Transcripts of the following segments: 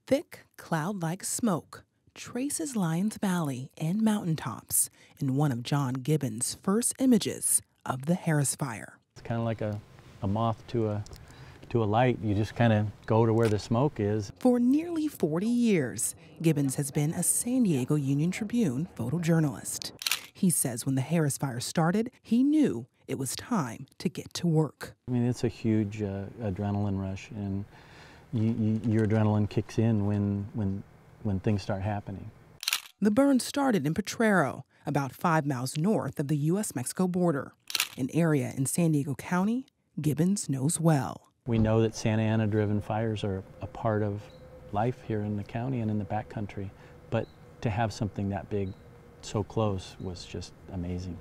Thick, cloud-like smoke traces Lyons Valley and mountaintops in one of John Gibbins' first images of the Harris Fire. It's kind of like a moth to a light. You just kind of go to where the smoke is. For nearly 40 years, Gibbins has been a San Diego Union Tribune photojournalist. He says when the Harris Fire started, he knew it was time to get to work. I mean, it's a huge adrenaline rush, and your adrenaline kicks in when things start happening. The burn started in Potrero, about 5 miles north of the U.S.-Mexico border, an area in San Diego County Gibbins knows well. We know that Santa Ana-driven fires are a part of life here in the county and in the backcountry, but to have something that big so close was just amazing.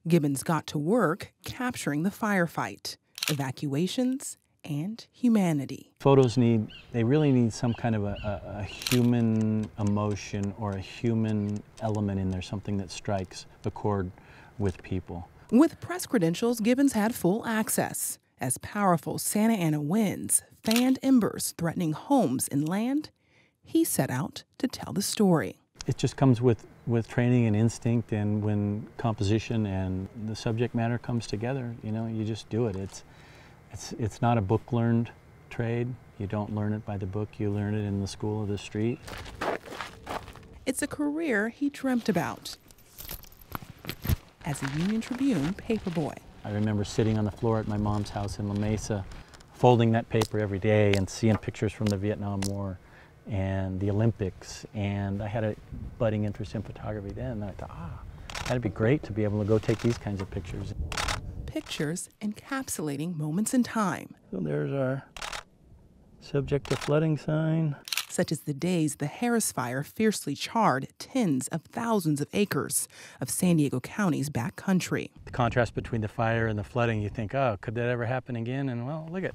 Gibbins got to work capturing the firefight, evacuations, and humanity. Photos they really need some kind of a human emotion or a human element in there, something that strikes a chord with people. With press credentials, Gibbins had full access as powerful Santa Ana winds fanned embers threatening homes and land. He set out to tell the story. It just comes with training and instinct, and when composition and the subject matter comes together, you know, you just do it. It's not a book-learned trade. You don't learn it by the book, you learn it in the school of the street. It's a career he dreamt about as a Union Tribune paperboy. I remember sitting on the floor at my mom's house in La Mesa, folding that paper every day and seeing pictures from the Vietnam War and the Olympics, and I had a budding interest in photography then, and I thought, that'd be great to be able to go take these kinds of pictures. Pictures encapsulating moments in time. So there's our subject to flooding sign. Such as the days the Harris Fire fiercely charred tens of thousands of acres of San Diego County's backcountry. The contrast between the fire and the flooding, you think, oh, could that ever happen again? And well, look at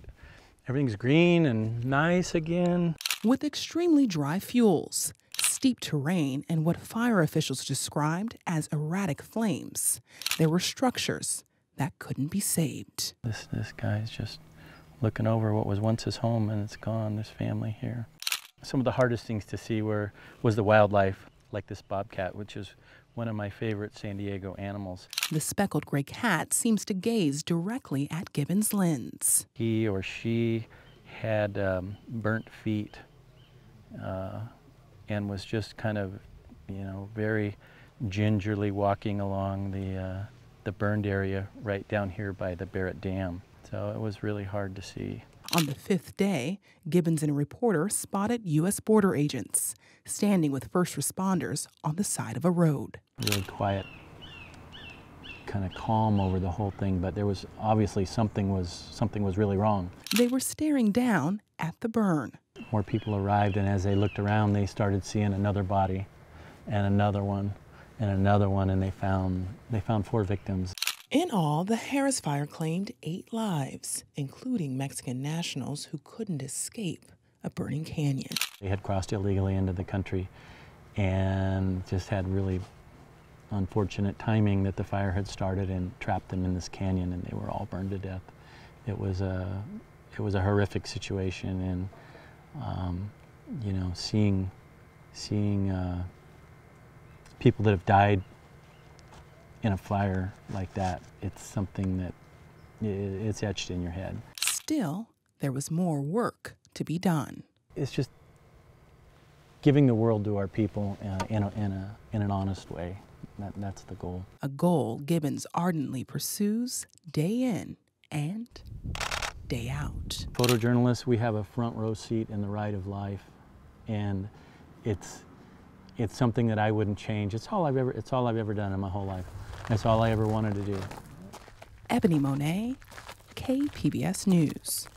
everything's green and nice again. With extremely dry fuels, steep terrain, and what fire officials described as erratic flames, there were structures that couldn't be saved. This guy's just looking over what was once his home, and it's gone. There's family here. Some of the hardest things to see was the wildlife, like this bobcat, which is one of my favorite San Diego animals. The speckled gray cat seems to gaze directly at Gibbins' lens. He or she had burnt feet and was just kind of, you know, very gingerly walking along the burned area right down here by the Barrett Dam. So it was really hard to see. On the 5th day, Gibbins and a reporter spotted U.S. border agents standing with first responders on the side of a road. Really quiet, kind of calm over the whole thing, but there was obviously something was really wrong. They were staring down at the burn. More people arrived, and as they looked around, they started seeing another body and another one and another one, and they found 4 victims. In all, the Harris Fire claimed 8 lives, including Mexican nationals who couldn't escape a burning canyon. They had crossed illegally into the country and just had really unfortunate timing that the fire had started and trapped them in this canyon, and they were all burned to death. It was a horrific situation, and you know, seeing people that have died in a fire like that, it's something that it's etched in your head. Still, there was more work to be done. It's just giving the world to our people in an honest way. That's the goal. A goal Gibbins ardently pursues day in and day out. Photojournalists, we have a front row seat in the ride of life, and it's something that I wouldn't change. It's all I've ever done in my whole life. That's all I ever wanted to do. Ebony Monet, KPBS News.